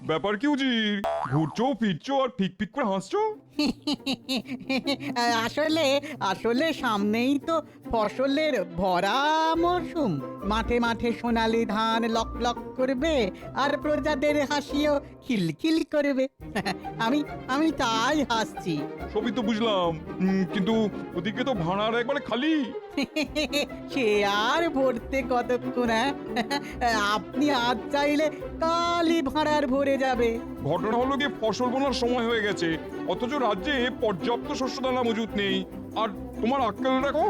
ব্যাপার কি উজির? ঘুরছো ফিরছো আর ফিক ফিক করে হাসছো? আসলে আসলে সামনেই তো ফসলের ভরা মরশুম। মাঠে মাঠে সোনালি ধান লক লক করবে আর প্রজাদের হাসিও খিলখিল করবে। আমি আমি তাই হাসছি। সবই তো বুঝলাম, কিন্তু ওদিকে তো ভাড়ার একবারে খালি। সে আর ভরতে কতক্ষণ? আপনি আজ চাইলে কালই ভাড়ার ভরে যাবে। ঘটনা হলো গিয়ে ফসল বোনার সময় হয়ে গেছে, অথচ রাজ্যে পর্যাপ্ত শস্য দানা মজুত নেই। আর তোমার আক্কেল দেখো,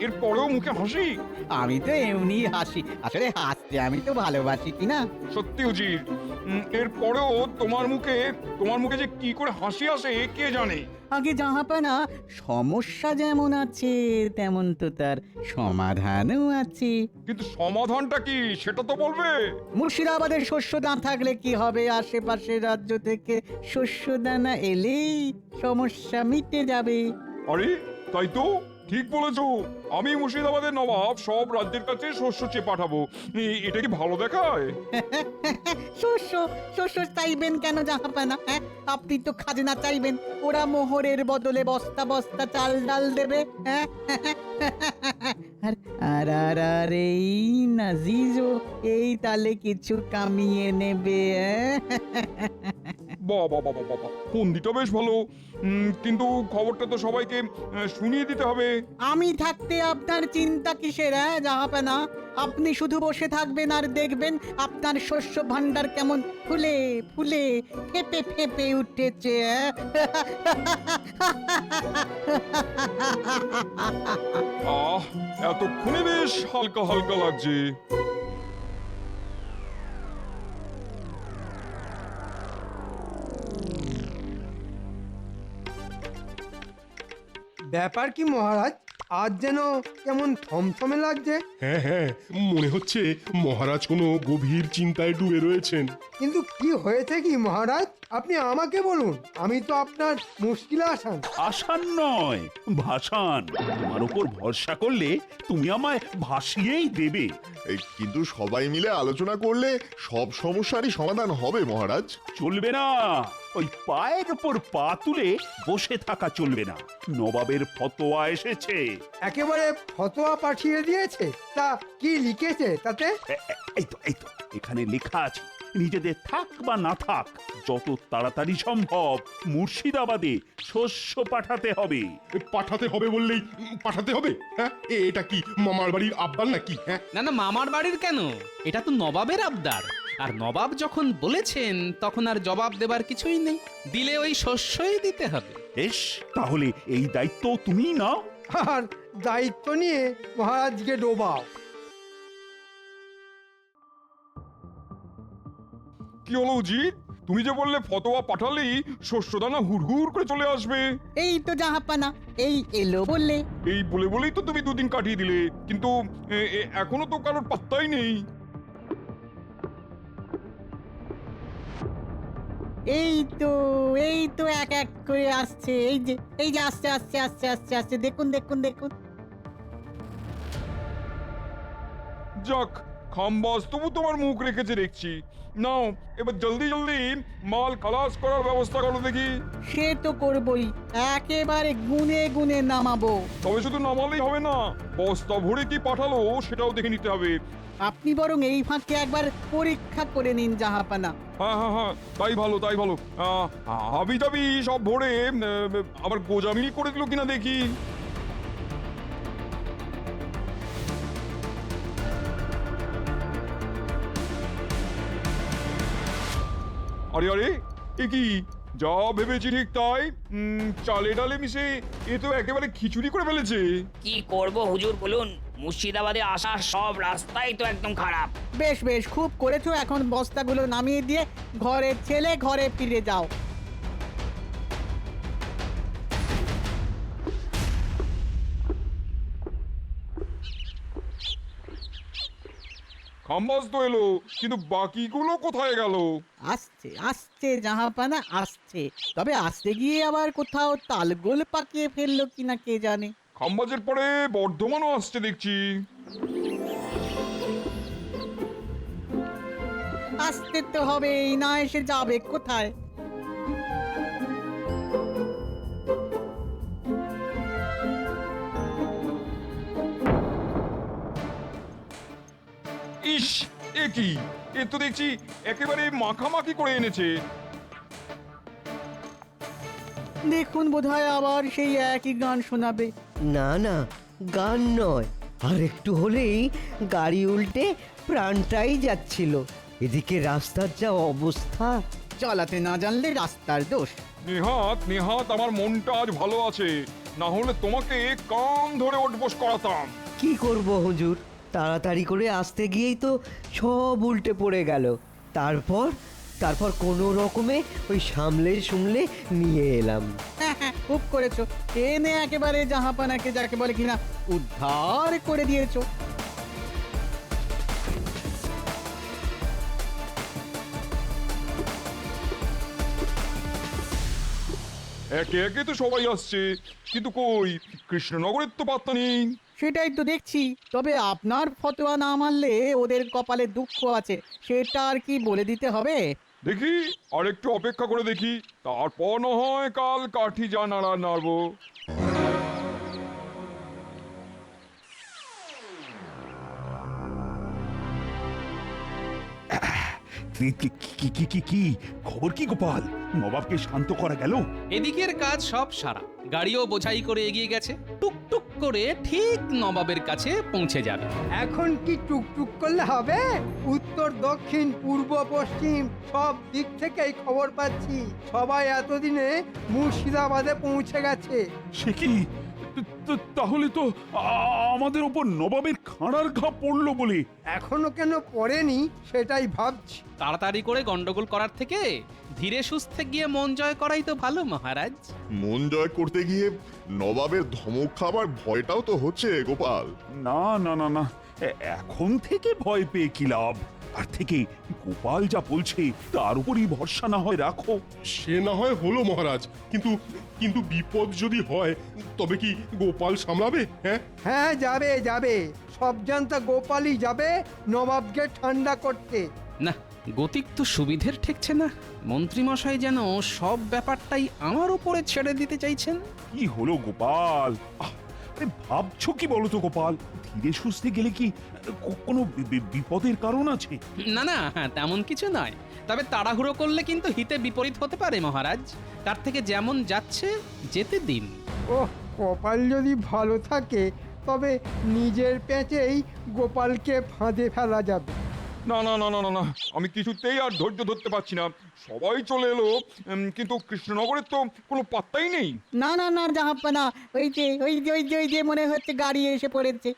এর পরেও মুখে হাসি। আমি তো এমনি হাসি, আসলে হাসতে আমি তো ভালোবাসি কিনা। সত্যি উজির, এর পরেও তোমার মুখে যে কি করে হাসি আসে কে জানে। আগে জাহাপানা, সমস্যা যেমন আছে তেমন তো তার সমাধানও আছে। কিন্তু সমাধানটা কি সেটা তো বলবে। মুর্শিদাবাদের শস্য দানা থাকলে কি হবে? আশেপাশের রাজ্য থেকে শস্য দানা এলেই সমস্যা মিটে যাবে। আরে তাই তো, ঠিক বলেছো। আমি মুর্শিদাবাদের নবাব সব রাজ্যের কাছে শস্য চেয়ে পাঠাবো। এটা কি ভালো দেখায়? শস্য শস্য চাইবেন কেন জাহাপানা? হ্যাঁ, আপনি তো খাজনা চাইবেন, ওরা মোহরের বদলে বস্তা বস্তা চাল ডাল দেবে। হ্যাঁ, আর আর আর আর এই নাজিজও এই তালে কিছু কামিয়ে নেবে। বাবা বাবা বাবা, ফন্দিটা বেশ ভালো, কিন্তু খবরটা তো সবাইকে শুনিয়ে দিতে হবে। আমি থাকতে আপনার চিন্তা কিসের? হ্যাঁ জাহাপানা, আপনি শুধু বসে থাকবেন আর দেখবেন আপনার শস্য ভান্ডার কেমন ফুলে ফুলে ফেপে ফেপে উঠেছে। আহ, এতক্ষণে বেশ হালকা হালকা লাগছে। ব্যাপার কি মহারাজ, আজ যেন কেমন থমথমে লাগছে। হ্যাঁ হ্যাঁ, মনে হচ্ছে মহারাজ কোনো গভীর চিন্তায় ডুবে রয়েছেন। কিন্তু কি হয়েছে কি মহারাজ, আপনি আমাকে বলুন, আমি তো আপনার মুশকিলে আসান। আসান নয়, ভাসান। তোমার উপর ভরসা করলে তুমি আমায় ভাসিয়েই দেবে। কিন্তু সবাই মিলে আলোচনা করলে সব সমস্যারই সমাধান হবে মহারাজ। চলবে না, ওই পায়ের উপর পা তুলে বসে থাকা চলবে না। নবাবের ফতোয়া এসেছে। একেবারে ফতোয়া পাঠিয়ে দিয়েছে? তা কি লিখেছে তাতে? এই তো এখানে লেখা আছে, নিজেদের থাক বা না থাক, যত তাড়াতাড়ি সম্ভব মুর্শিদাবাদে শস্য পাঠাতে হবে। পাঠাতে হবে বললেই পাঠাতে হবে? হ্যাঁ, এটা কি মামার বাড়ির আব্বাল নাকি? হ্যাঁ, না না, মামার বাড়ির কেন, এটা তো নবাবের আবদার। আর নবাব যখন বলেছেন তখন আর জবাব দেবার কিছুই নেই, দিলে ওই শস্যই দিতে হবে। বেশ, তাহলে এই দায়িত্ব তুমিই নাও। আর দায়িত্ব নিয়ে মহারাজকে ডোবাও। কি হলো উজিত, তুমি যে বললে ফতোয়া পাঠালেই শস্যদানা হুড়হুড় করে চলে আসবে। এই তো জাহাপানা, এই এলো বললে। এই বলেই তো তুমি দুদিন কাটিয়ে দিলে, কিন্তু এখনো তো কারোর পাত্তাই নেই। এই তো এই তো এক এক করে আসছে, এই যে আসছে আসছে আসছে আসছে আসছে, দেখুন দেখুন দেখুন। যাক, খাম্বাস তবু তোমার মুখ রেখেছে দেখছি। নাও এবার জলদি জলদি মাল খালাস করার ব্যবস্থা করো দেখি। সে তো করবই, একেবারে গুনে গুনে নামাবো। তবে শুধু নামালেই হবে না, বস্তা ভরে কি পাঠালো সেটাও দেখে নিতে হবে। আপনি বরং এই ফাঁকে একবার পরীক্ষা করে নিন জাহাপানা। হ্যাঁ হ্যাঁ হ্যাঁ, তাই ভালো তাই ভালো। হাবি টাবি সব ভরে আবার গোজামিল করে দিল কিনা দেখি। আরে আরে, এ কি, যা ভেবেছি ঠিক তাই। চালে ডালে মিশে এ তো একেবারে খিচুড়ি করে ফেলেছে। কি করব হুজুর বলুন, মুর্শিদাবাদে আসার সব রাস্তাই তো একদম খারাপ। বেশ বেশ, খুব করেছো। এখন বস্তাগুলো নামিয়ে দিয়ে ঘরে ছেলে ঘরে ফিরে যাও। খাম্বাস তো এলো, কিন্তু বাকিগুলো কোথায় গেল? আসছে আসছে জাহাপানা আসছে, তবে আসতে গিয়ে আবার কোথাও তালগোল পাকিয়ে ফেললো কিনা কে জানে। খাম্বাজের পরে বর্ধমানও আসছে দেখছি। আসতে তো হবেই, না এসে যাবে কোথায়? ইস, এ কি? এ তো দেখছি একেবারে মাখামাখি করে এনেছে। দেখুন বোধহয় আবার সেই একই গান শোনাবে। না না, গান নয়, আর একটু হলেই গাড়ি উল্টে প্রাণটাই যাচ্ছিল। এদিকে রাস্তার যা অবস্থা। চালাতে না জানলে রাস্তার দোষ। নেহাত নেহাত আমার মনটা আজ ভালো আছে, না হলে তোমাকে কান ধরে ওঠবোস করাতাম। কি করব হুজুর, তাড়াতাড়ি করে আসতে গিয়েই তো সব উল্টে পড়ে গেল। তারপর তারপর কোনো রকমে ওই সামলে নিয়ে এলাম। খুব করেছো, এনে একেবারে জাহাপানাকে যাকে বলে কিনা উদ্ধার করে দিয়েছো। একে একে তো সবাই আসছে, কিন্তু কই কৃষ্ণনগরের তো পাত্তা নেই। সেটাই তো দেখছি, তবে আপনার ফতোয়া না মানলে ওদের কপালে দুঃখ আছে, সেটা আর কি বলে দিতে হবে? দেখি আর একটু অপেক্ষা করে দেখি, তারপর না হয় কাল কাঠি যা নাড়া নাড়বো। কি খবর কি গোপাল? নবাবকে শান্ত করা গেল? এদিকের কাজ সব সারা, গাড়িও বোঝাই করে এগিয়ে গেছে, টুকটুক করে ঠিক নবাবের কাছে পৌঁছে যাবে। এখন কি টুকটুক করলে হবে? উত্তর দক্ষিণ পূর্ব পশ্চিম সব দিক থেকেই খবর পাচ্ছি, সবাই এতদিনে মুর্শিদাবাদে পৌঁছে গেছে। সে কি? তাহলে তো আমাদের ওপর নবাবের খাঁড়ার ঘা পড়লো বলে। এখনো কেন পড়েনি সেটাই ভাবছি। তাড়াতাড়ি করে গন্ডগোল করার থেকে ধীরে সুস্থে গিয়ে মন জয় করাই তো ভালো মহারাজ। মন জয় করতে গিয়ে নবাবের ধমক খাবার ভয়টাও তো হচ্ছে গোপাল। না না না না, এখন থেকে ভয় পেয়ে কি লাভ? তার থেকে গোপাল যা বলছে তার উপরই ভরসা না হয় রাখো। সে না হয় হলো মহারাজ, কিন্তু কিন্তু বিপদ যদি হয় তবে কি গোপাল সামলাবে? হ্যাঁ হ্যাঁ, যাবে যাবে, সব জানতা গোপালই যাবে নবাবকে ঠান্ডা করতে। না, গতিক তো সুবিধের ঠেকছে না। মন্ত্রীমশাই যেন সব ব্যাপারটাই আমার উপরে ছেড়ে দিতে চাইছেন। কি হলো গোপাল? আরে ভাবছো কি বলো তো গোপাল? ধীরে সুস্থে গেলে কি কোনো বিপদের কারণ আছে? না না, তেমন কিছু নয়, তবে তাড়াহুড়ো করলে কিন্তু হিতে বিপরীত হতে পারে মহারাজ। তার থেকে যেমন যাচ্ছে যেতে দিন। ওহ, কপাল যদি ভালো থাকে তবে নিজের পেঁচেই গোপালকে ফাঁদে ফেলা যাবে। না না না না না না, আমি কিছুতেই আর ধৈর্য ধরতে পারছি না। সবাই চলে এলো, কিন্তু কৃষ্ণনগরের তো কোনো পাত্তাই নেই। না না না জাহাপানা, ওই যে মনে হচ্ছে গাড়ি এসে পড়েছে।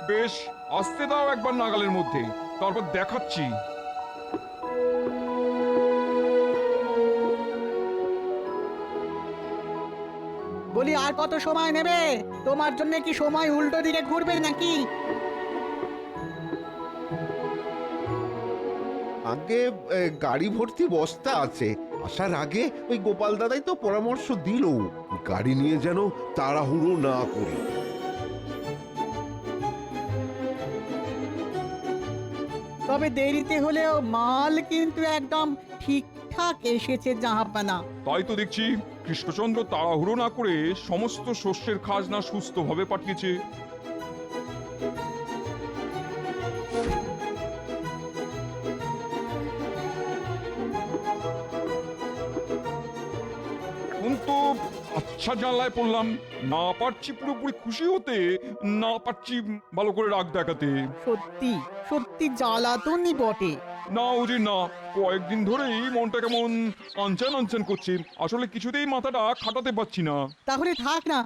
বেশ, আসতে দাও একবার নাগালের মধ্যে, তারপর দেখাচ্ছি। বলি আর কত সময় নেবে? তোমার জন্য কি সময় উল্টো দিকে ঘুরবে নাকি? আগে গাড়ি ভর্তি বস্তা আছে, আসার আগে ওই গোপাল দাদাই তো পরামর্শ দিল গাড়ি নিয়ে যেন তাড়াহুড়ো না করি। তবে দেরিতে হলেও মাল কিন্তু একদম ঠিকঠাক এসেছে জাহাপানা। তাই তো দেখছি কৃষ্ণচন্দ্র তাড়াহুড়ো না করে সমস্ত শস্যের খাজনা সুস্থভাবে পাঠিয়েছে। কিন্তু আচ্ছা জানলায় পড়লাম, না পারছি পুরোপুরি খুশি হতে, না পারছি ভালো করে রাগ দেখাতে। সত্যি সত্যি জ্বালাতনই বটে। না উজির না, কয়েকদিন ধরেই মনটা কেমন আনচান আনচান করছে। আসলে কিছুতেই মাথাটা খাটাতে পারছি না। তাহলে থাক না,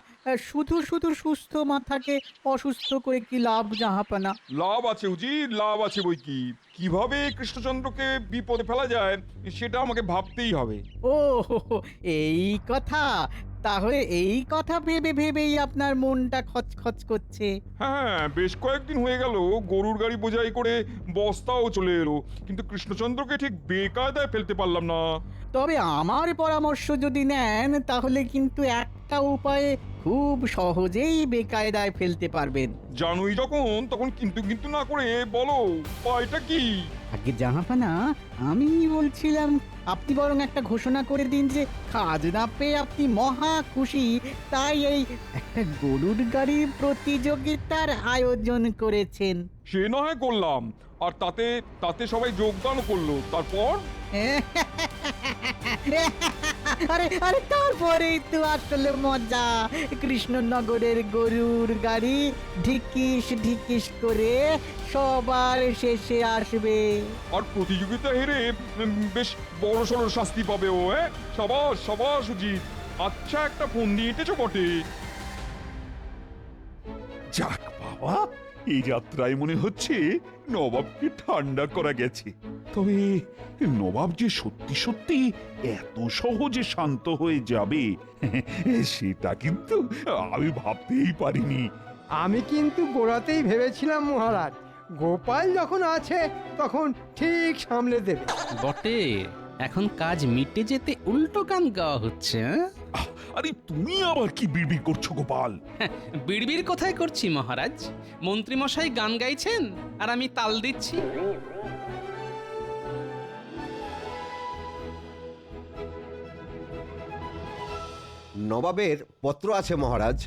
শুধু শুধু সুস্থ মাথাকে অসুস্থ করে কি লাভ জাহাপানা? লাভ আছে উজির, লাভ আছে বই কি। কিভাবে কৃষ্ণচন্দ্রকে বিপদে ফেলা যায় সেটা আমাকে ভাবতেই হবে। ও, এই কথা। তাহলে এই কথা ভেবে ভেবেই আপনার মনটা খচখচ করছে। হ্যাঁ, বেশ কয়েকদিন হয়ে গেল গরুর গাড়ি বোঝাই করে বস্তাও চলে এলো, কিন্তু কৃষ্ণচন্দ্রকে ঠিক বেকায়দায় ফেলতে পারলাম না। তবে আমার পরামর্শ যদি নেন তাহলে কিন্তু একটা উপায়ে খুব সহজেই বেকায়দায় ফেলতে পারবেন। জানুই যখন, তখন কিন্তু কিন্তু না করে বলো উপায়টা কি? আগে জাহাপানা, আমি বলছিলাম আপনি বরং একটা ঘোষণা করে দিন যে খাজনা পেয়ে আপনি মহা খুশি, তাই এই একটা গরুর গাড়ির প্রতিযোগিতার আয়োজন করেছেন। সে না হয় করলাম, আর তাতে তাতে সবাই যোগদান করলো, তারপর আরে আরে তারপরেই তো আসলে মজা। কৃষ্ণনগরের গরুর গাড়ি ঢিকিস ঢিকিস করে সবার শেষে আসবে। আর প্রতিযোগিতা হেরে বেশ বড় সড় শাস্তি পাবে ও। সাবাস সাবাস সুজিত, আচ্ছা একটা ফোন দিয়ে এঁটেছো বটে। যাক বাবা, এই যাত্রায় মনে হচ্ছে নবাবকে ঠান্ডা করা গেছে। তবে নবাব যে সত্যি সত্যি এত সহজে শান্ত হয়ে যাবে সেটা কিন্তু আমি ভাবতেই পারিনি। আমি কিন্তু গোড়াতেই ভেবেছিলাম মহারাজ, গোপাল যখন আছে তখন ঠিক সামলে দেবে। বটে, এখন কাজ মিটে যেতে উল্টো গান গাওয়া হচ্ছে। আরে তুমি আবার কি বিড়বিড় করছো গোপাল? বিড়বিড় কোথায় করছি মহারাজ? মন্ত্রীমশাই গান গাইছেন আর আমি তাল দিচ্ছি। নবাবের পত্র আছে মহারাজ।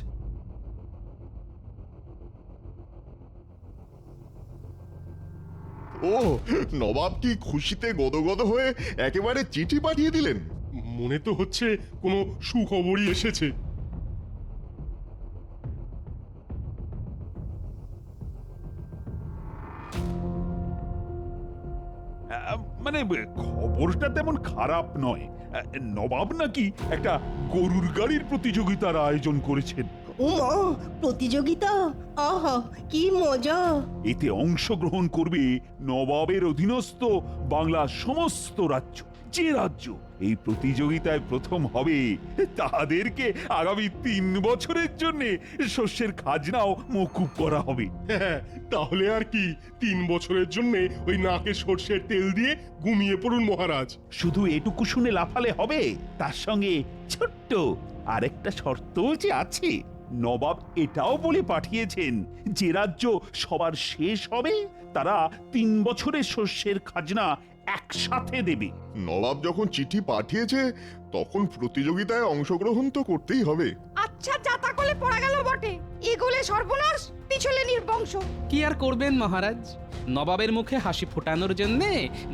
ও, নবাব কি খুশিতে গদগদ হয়ে একেবারে চিঠি পাঠিয়ে দিলেন? মনে তো হচ্ছে কোনো সুখবরই এসেছে। মানে খবরটা তেমন খারাপ নয়। নবাব নাকি একটা গরুর গাড়ির প্রতিযোগিতার আয়োজন করেছেন। প্রতিযোগিতা, আহা কি মজা! এতে অংশগ্রহণ করবে নবাবের অধীনস্থ বাংলার সমস্ত রাজ্য। যে রাজ্য এই প্রতিযোগিতায় প্রথম হবে তাদেরকে আগামী 3 বছরের জন্য শস্যের খাজনাও মকুব করা হবে। হ্যাঁ, তাহলে আর কি 3 বছরের জন্য ওই নাকে সর্ষের তেল দিয়ে ঘুমিয়ে পড়ুন মহারাজ। শুধু এটুকু শুনে লাফালে হবে, তার সঙ্গে ছোট্ট আরেকটা শর্তও যে আছে। নবাব এটাও বলে পাঠিয়েছেন, যে রাজ্য সবার শেষ হবে তারা 3 বছরের শস্যের খাজনা একসাথে দেবে। নবাব যখন চিঠি পাঠিয়েছে তখন প্রতিযোগিতায় অংশগ্রহণ তো করতেই হবে। আচ্ছা, যাতা কলে পড়া গেল বটে, এগোলে সর্বনাশ, পিছলে নির্বংশ। কি আর করবেন মহারাজ, নবাবের মুখে হাসি ফোটানোর জন্যে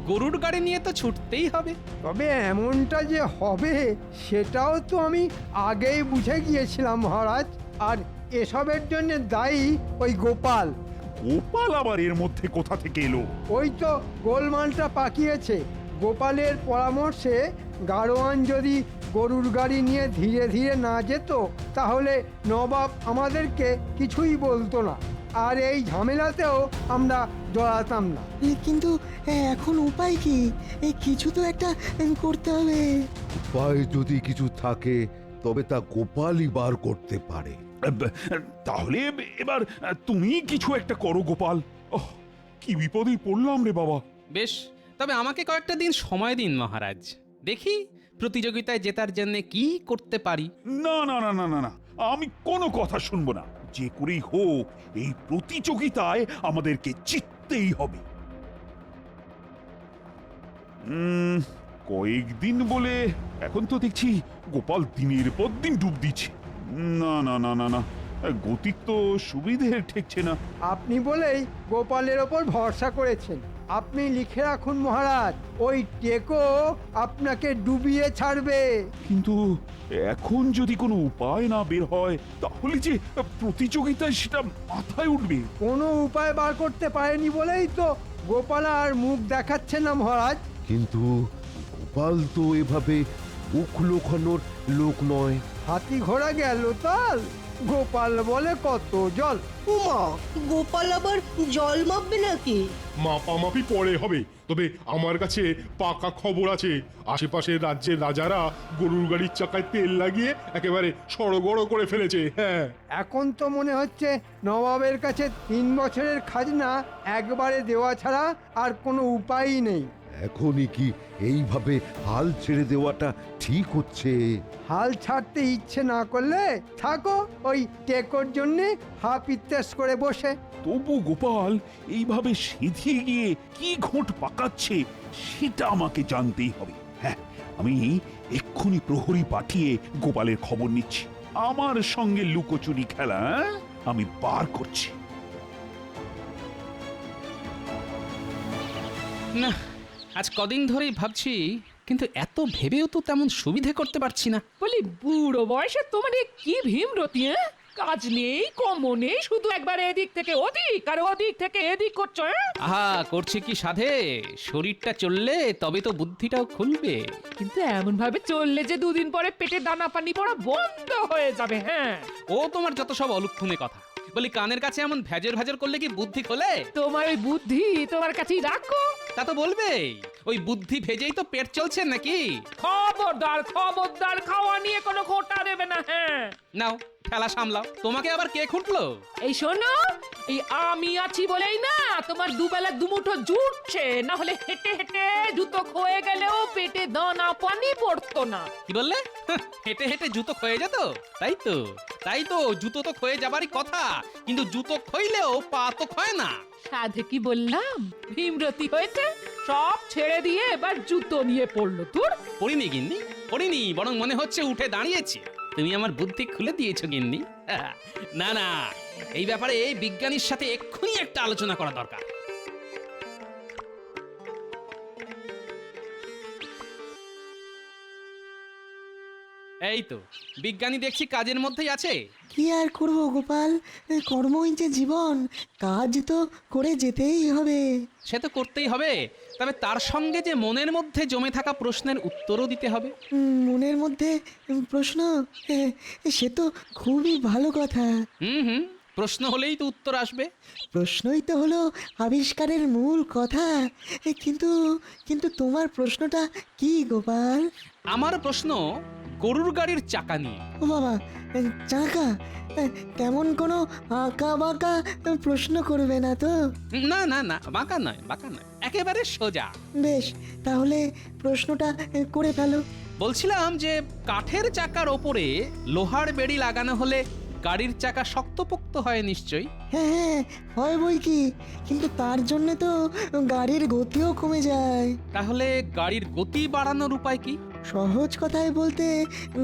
গরুর গাড়ি নিয়ে তো ছুটতেই হবে। তবে এমনটা যে হবে সেটাও তো আমি আগেই বুঝে গিয়েছিলাম মহারাজ। আর এসবের জন্য দায়ী ওই গোপাল। গোপাল আবার এর মধ্যে কোথা থেকে এলো? ওই তো গোলমালটা পাকিয়েছে। গোপালের পরামর্শে গাড়োয়ান যদি গরুর গাড়ি নিয়ে ধীরে ধীরে না যেত তাহলে নবাব আমাদেরকে কিছুই বলতো না, আর এই ঝামেলাতেও আমরা জড়াতাম না। কিন্তু এখন উপায় কি? কিছু তো একটা করতে হবে। উপায় যদি কিছু থাকে তবে তা গোপালই বার করতে পারে। তাহলে এবার তুমি কিছু একটা করো গোপাল। কি বিপদেই পড়লাম রে বাবা। বেশ, তবে আমাকে কয়েকটা দিন সময় দিন মহারাজ, দেখি প্রতিযোগিতায় জেতার জন্য কি করতে পারি। না না না না না না, আমি কোনো কথা শুনবো না। যে করেই হোক এই প্রতিযোগিতায় আমাদেরকে জিততেই হবে। কয়েকদিন বলে এখন তো দেখছি গোপাল দিনের পর দিন ডুব দিচ্ছে। না না না না না, গতিক তো সুবিধে ঠেকছে না। আপনি বলেই গোপালের ওপর ভরসা করেছেন। আপনি লিখে রাখুন মহারাজ, ওই টেকো আপনাকে ডুবিয়ে ছাড়বে। কিন্তু এখন যদি কোনো উপায় না বের হয় তাহলে যে প্রতিযোগিতায় সেটা মাথায় উঠবে। কোনো উপায় বার করতে পারেনি বলেই তো গোপাল আর মুখ দেখাচ্ছে না মহারাজ। কিন্তু গোপাল তো এভাবে মুখ লোকানোর লোক নয়। হাতি ঘোড়া গেল তাল, গোপাল বলে কত জল। উমা, গোপাল আবার জল মাপবে নাকি? মাপামাপি পরে হবে, তবে আমার কাছে পাকা খবর আছে। আশেপাশের রাজ্যের রাজারা গরুর গাড়ির চাকায় তেল লাগিয়ে একেবারে সড়গড় করে ফেলেছে। হ্যাঁ, এখন তো মনে হচ্ছে নবাবের কাছে 3 বছরের খাজনা একবারে দেওয়া ছাড়া আর কোনো উপায়ই নেই। এখনই কি এইভাবে হাল ছেড়ে দেওয়াটা ঠিক হচ্ছে? হাল ছাড়তে ইচ্ছে না করলে থাকো ওই টেকোর জন্যে হাফ ইত্যাস করে বসে। তবু গোপাল এইভাবে সিধিয়ে গিয়ে কি ঘোট পাকাচ্ছে সেটা আমাকে জানতেই হবে। হ্যাঁ, আমি এক্ষুনি প্রহরী পাঠিয়ে গোপালের খবর নিচ্ছি। আমার সঙ্গে লুকোচুরি খেলা আমি বার করছি। না, আজ কদিন ধরেই ভাবছি, কিন্তু এত ভেবেও তো তেমন সুবিধে করতে পারছি না। বলি বুড়ো বয়সে তোমার এ কি ভীমরতি, হ্যাঁ? কাজ নেই, কম নেই, শুধু একবার এদিক থেকে ওদিক আর ওদিক থেকে এদিক করছো, হ্যাঁ? আহা, করছে কি সাধে? শরীরটা চললে তবে তো বুদ্ধিটাও খুলবে। কিন্তু এমন ভাবে চললে যে দুদিন পরে পেটে দানা পানি পড়া বন্ধ হয়ে যাবে। হ্যাঁ, ও তোমার যত সব অলক্ষণে কথা। বলি, কানের কাছে এমন ভেজর ভেজর করলে কি বুদ্ধি খোলে? তোমার ওই বুদ্ধি তোমার কাছেই রাখো। তা তো বলবেই, ওই বুদ্ধি ভেজেই তো পেট চলছে নাকি? খবরদার খবরদার, খাওয়া নিয়ে কোনো খোটা দেবে না। হ্যাঁ, নাও ঠেলা সামলাও। তোমাকে আবার কে খুঁটলো? এই শোনো, এই আমি আছি বলেই না তোমার দুবেলা দুমুঠো জুটছে, না হলে হেঁটে হেঁটে জুতো ক্ষয়ে গেলেও পেটে দানা পানি পড়তো না। কি বললে? হেঁটে হেঁটে জুতো ক্ষয়ে যেত? তাই তো জুতো তো ক্ষয়ে যাবারই কথা, কিন্তু জুতো ক্ষইলেও পা তো ক্ষয় না। সাধে কি বললাম, ভীমরতি হয়েছে, সব ছেড়ে দিয়ে এবার জুতো নিয়ে পড়লো। তোর পড়িনি গিন্নি, পড়িনি, বরং মনে হচ্ছে উঠে দাঁড়িয়েছি। তুমি আমার বুদ্ধি খুলে দিয়েছো গিন্নি। না না, এই ব্যাপারে বিজ্ঞানীর সাথে এক্ষুনি একটা আলোচনা করা দরকার। এই তো বিজ্ঞানী দেখছি কাজের মধ্যেই আছে। কি আর করবো গোপাল, কর্মই যে জীবন, কাজ তো করে যেতেই হবে। সে তো করতেই হবে, তবে তার সঙ্গে যে মনের মধ্যে জমে থাকা প্রশ্নের উত্তরও দিতে হবে। মনের মধ্যে প্রশ্ন, সে তো খুবই ভালো কথা। হুম, প্রশ্ন হলেই তো উত্তর আসবে। প্রশ্নই তো হলো আবিষ্কারের মূল কথা। কিন্তু কিন্তু তোমার প্রশ্নটা কি গোপাল? আমার প্রশ্ন গরুর গাড়ির চাকা নিয়ে। ও বাবা, চাকা? তেমন কোনো আঁকা বাঁকা প্রশ্ন করবে না তো? না না না, বাঁকা নয়, একেবারে সোজা। বেশ, তাহলে প্রশ্নটা করে ফেলো। বলছিলাম যে কাঠের চাকার ওপরে লোহার বেড়ি লাগানো হলে গাড়ির চাকা শক্তপোক্ত হয় নিশ্চয়ই। হ্যাঁ, হয় বই কি, কিন্তু তার জন্য তো গাড়ির গতিও কমে যায়। তাহলে গাড়ির গতি বাড়ানোর উপায় কি? সহজ কথায় বলতে,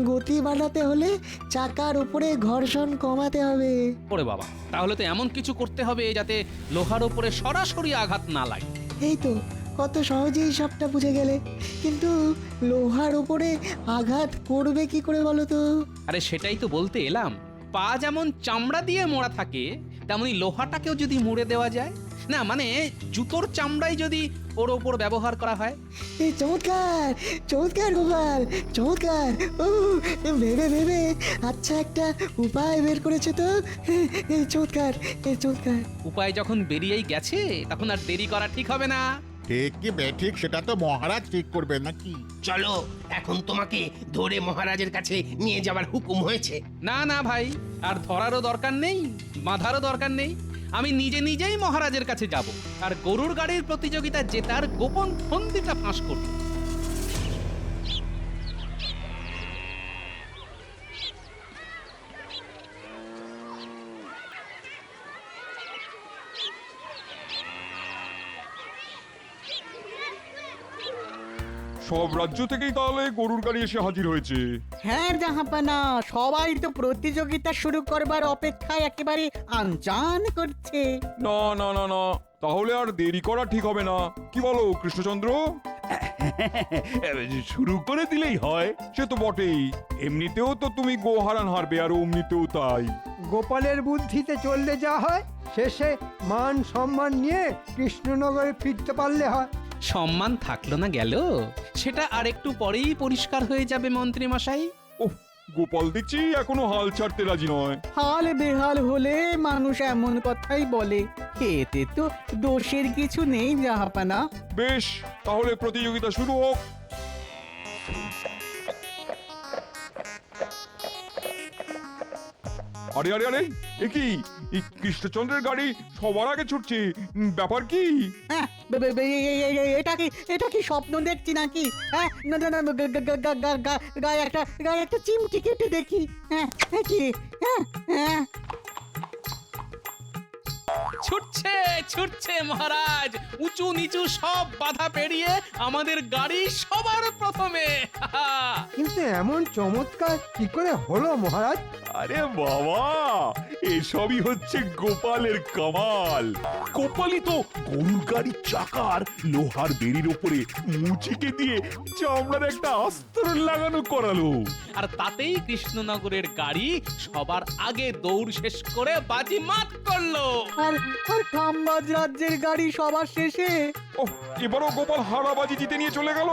গতি বাড়াতে হলে চাকার উপরে ঘর্ষণ কমাতে হবে। ওরে বাবা, তাহলে তো এমন কিছু করতে হবে যাতে লোহার উপরে সরাসরি আঘাত না লাগে। এই তো, কত সহজেই সবটা বুঝে গেলে। কিন্তু লোহার উপরে আঘাত করবে কি করে বলো তো? আরে সেটাই তো বলতে এলাম। পা যেমন চামড়া দিয়ে মোড়া থাকে, তেমনি লোহাটাকেও যদি মুড়ে দেওয়া যায়, না মানে জুতোর চামড়াই যদি ওর ওপর ব্যবহার করা হয়। এই চমৎকার চমৎকার গোপাল, চমৎকার! ও, ভেবে ভেবে আচ্ছা একটা উপায় বের করেছে তো। এই চমৎকার, এই চমৎকার! উপায় যখন বেরিয়েই গেছে, তখন আর দেরি করা ঠিক হবে না। ঠিক কি বেঠিক সেটা তো মহারাজ ঠিক করবে নাকি? চলো, এখন তোমাকে ধরে মহারাজের কাছে নিয়ে যাবার হুকুম হয়েছে। না না ভাই, আর ধরারও দরকার নেই, বাঁধারও দরকার নেই। আমি নিজেই মহারাজের কাছে যাব আর গরুর গাড়ির প্রতিযোগিতা জেতার গোপন ফন্দিটা ফাঁস করব। সব রাজ্য থেকেই তাহলে গরুর গাড়ি এসে হাজির হয়েছে। হ্যাঁ জাহাপানা, সবাই তো প্রতিযোগিতা শুরু করবার অপেক্ষায় একেবারে আনজান করছে। না না না না, তাহলে আর দেরি করা ঠিক হবে না। কি বলো কৃষ্ণচন্দ্র? শুরু করে দিলেই হয়। সে তো বটেই, এমনিতেও তো তুমি গোহারান হারবে, আর অমনিতেও তাই। গোপালের বুদ্ধিতে চললে যা হয়, শেষে মান সম্মান নিয়ে কৃষ্ণনগরে ফিরতে পারলে হয়। সম্মান থাকলো না গেল, সেটা আর একটু পরেই পরিষ্কার হয়ে যাবে মন্ত্রী মশাই। ওহ, গোপাল দেখছি এখনো হাল ছাড়তে রাজি নয়। হাল বেহাল হলে মানুষ এমন কথাই বলে, এতে তো দোষের কিছু নেই জাহাপানা। বেশ, তাহলে প্রতিযোগিতা শুরু হোক। আরে আরে আরে, এ কি, এই কৃষ্ণচন্দ্রের গাড়ি সবার আগে ছুটছে, ব্যাপার কি? হ্যাঁ, এটা কি স্বপ্ন দেখছি নাকি? হ্যাঁ, না না না, গায়ে একটা চিমটি কেটে দেখি। হ্যাঁ, কি? হ্যাঁ হ্যাঁ, ছুটছে ছুটছে মহারাজ, উঁচু নিচু সব বাধা পেরিয়ে আমাদের গাড়ি সবার প্রথমে। কিন্তু এমন চমৎকার কি করে হলো মহারাজ? আরে বাবা, এসবই হচ্ছে গোপালের কামাল। গোপালই তো গরুর গাড়ির চাকার লোহার বেড়ির ওপরে মুচিকে দিয়ে চামড়ার একটা আস্তরণ লাগানো করালো। আর তাতেই কৃষ্ণনগরের গাড়ি সবার আগে দৌড় শেষ করে বাজিমাত করলো। আর খাম্বাজ রাজ্যের গাড়ি সবার শেষে। ওহ, এবারও গোপাল হারাবাজি জিতে নিয়ে চলে গেল।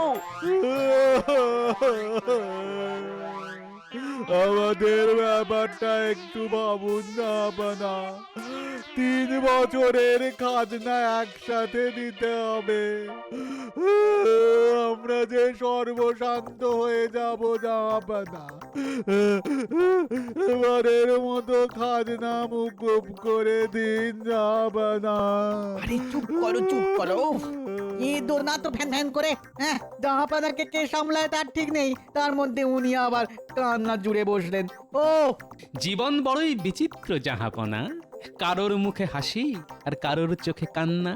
আমাদের ব্যাপারটা একটু ভাবুন না বানা, 3 বছরের খাজনা একসাথে দিতে হবে। আমরা যে সর্বশান্ত হয়ে যাব জাহাপানা। এবারের মতো খাজনা মুকুব করে দিন জাহাপানা। আরে চুপ করো। এ দোনা তো ফ্যান ফ্যান করে। হ্যাঁ, জাহাপানাকে কে সামলায় তার ঠিক নেই, তার মধ্যে উনি আবার কান্না জুড়ে বসলেন। ও জীবন বড়ই বিচিত্র জাহাপনা, কারোর মুখে হাসি আর কারোর চোখে কান্না।